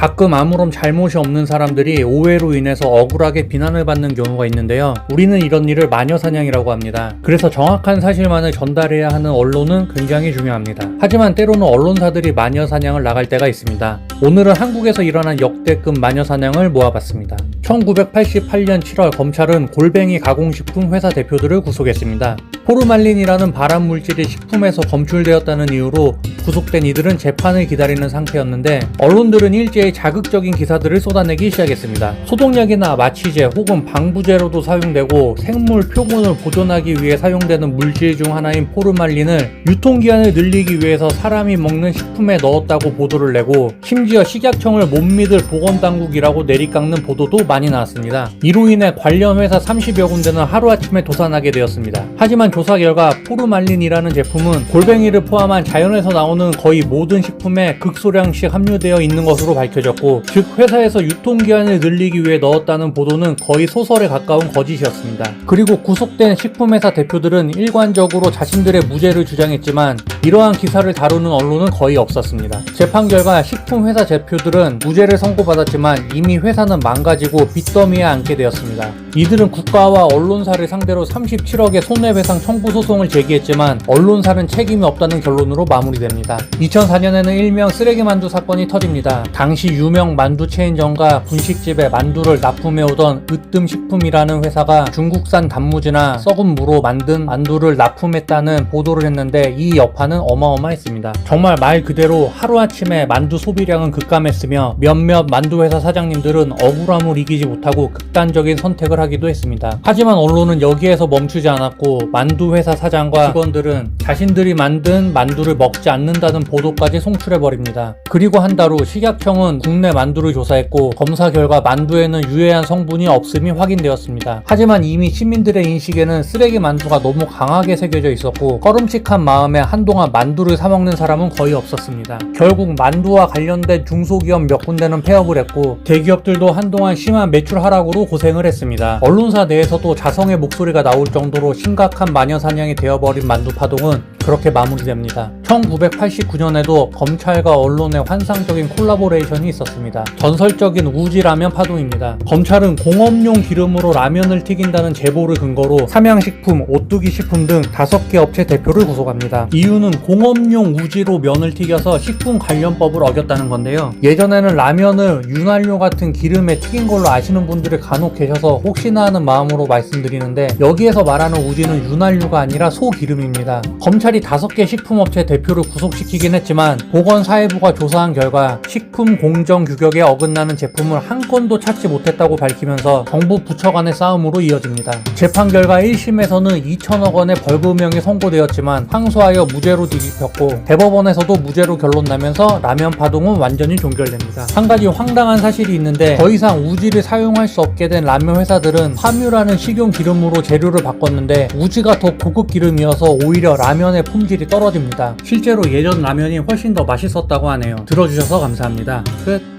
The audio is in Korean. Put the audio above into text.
가끔 아무런 잘못이 없는 사람들이 오해로 인해서 억울하게 비난을 받는 경우가 있는데요. 우리는 이런 일을 마녀사냥이라고 합니다. 그래서 정확한 사실만을 전달해야 하는 언론은 굉장히 중요합니다. 하지만 때로는 언론사들이 마녀사냥을 나갈 때가 있습니다. 오늘은 한국에서 일어난 역대급 마녀사냥을 모아봤습니다. 1988년 7월 검찰은 골뱅이 가공식품 회사 대표들을 구속했습니다. 포르말린이라는 발암물질이 식품에서 검출되었다는 이유로 구속된 이들은 재판을 기다리는 상태였는데 언론들은 일제히 자극적인 기사들을 쏟아내기 시작했습니다. 소독약이나 마취제 혹은 방부제로도 사용되고 생물 표본을 보존하기 위해 사용되는 물질 중 하나인 포르말린을 유통기한을 늘리기 위해서 사람이 먹는 식품에 넣었다고 보도를 내고 심지어 식약청을 못 믿을 보건당국이라고 내리깎는 보도도 많이 나왔습니다. 이로 인해 관련 회사 30여 군데는 하루아침에 도산하게 되었습니다. 하지만 조사 결과 포르말린이라는 제품은 골뱅이를 포함한 자연에서 나오는 거의 모든 식품에 극소량씩 함유되어 있는 것으로 밝혀졌고, 즉 회사에서 유통기한을 늘리기 위해 넣었다는 보도는 거의 소설에 가까운 거짓이었습니다. 그리고 구속된 식품회사 대표들은 일관적으로 자신들의 무죄를 주장했지만 이러한 기사를 다루는 언론은 거의 없었습니다. 재판 결과 식품회사 대표들은 무죄를 선고받았지만 이미 회사는 망가지고 빚더미에 앉게 되었습니다. 이들은 국가와 언론사를 상대로 37억의 손해배상 청구 소송을 제기했지만 언론사는 책임이 없다는 결론으로 마무리됩니다. 2004년에는 일명 쓰레기 만두 사건이 터집니다. 당시 유명 만두 체인점과 분식집에 만두를 납품해오던 으뜸식품이라는 회사가 중국산 단무지나 썩은 무로 만든 만두를 납품했다는 보도를 했는데 이 여파는 어마어마했습니다. 정말 말 그대로 하루아침에 만두 소비량은 급감했으며 몇몇 만두회사 사장님들은 억울함을 이기지 못하고 극단적인 선택을 하기도 했습니다. 하지만 언론은 여기에서 멈추지 않았고 만두회사 사장과 직원들은 자신들이 만든 만두를 먹지 않는다는 보도까지 송출해버립니다. 그리고 한 달 후 식약청은 국내 만두를 조사했고 검사 결과 만두에는 유해한 성분이 없음이 확인되었습니다. 하지만 이미 시민들의 인식에는 쓰레기 만두가 너무 강하게 새겨져 있었고 꺼름칙한 마음에 한동안 만두를 사먹는 사람은 거의 없었습니다. 결국 만두와 관련된 중소기업 몇 군데는 폐업을 했고 대기업들도 한동안 심한 매출 하락으로 고생을 했습니다. 언론사 내에서도 자성의 목소리가 나올 정도로 심각한 마녀사냥이 되어버린 만두 파동은 그렇게 마무리됩니다. 1989년에도 검찰과 언론의 환상적인 콜라보레이션이 있었습니다. 전설적인 우지라면 파동입니다. 검찰은 공업용 기름으로 라면을 튀긴다는 제보를 근거로 삼양식품, 오뚜기식품 등 5개 업체 대표를 구속합니다. 이유는 공업용 우지로 면을 튀겨서 식품관련법을 어겼다는 건데요. 예전에는 라면을 윤활유 같은 기름에 튀긴 걸로 아시는 분들이 간혹 계셔서 혹시나 하는 마음으로 말씀드리는데 여기에서 말하는 우지는 윤활유가 아니라 소기름입니다. 검찰이 5개 식품업체 대표를 구속시키긴 했지만 보건사회부가 조사한 결과 식품공정규격에 어긋나는 제품을 한 건도 찾지 못했다고 밝히면서 정부 부처 간의 싸움으로 이어집니다. 재판 결과 1심에서는 2천억 원의 벌금형이 선고되었지만 항소하여 무죄로 뒤집혔고 대법원에서도 무죄로 결론 나면서 라면 파동은 완전히 종결됩니다. 한 가지 황당한 사실이 있는데 더 이상 우지를 사용할 수 없게 된 라면 회사들은 함유라는 식용 기름으로 재료를 바꿨는데 우지가 더 고급 기름이어서 오히려 라면의 품질이 떨어집니다. 실제로 예전 라면이 훨씬 더 맛있었다고 하네요. 들어주셔서 감사합니다. 끝.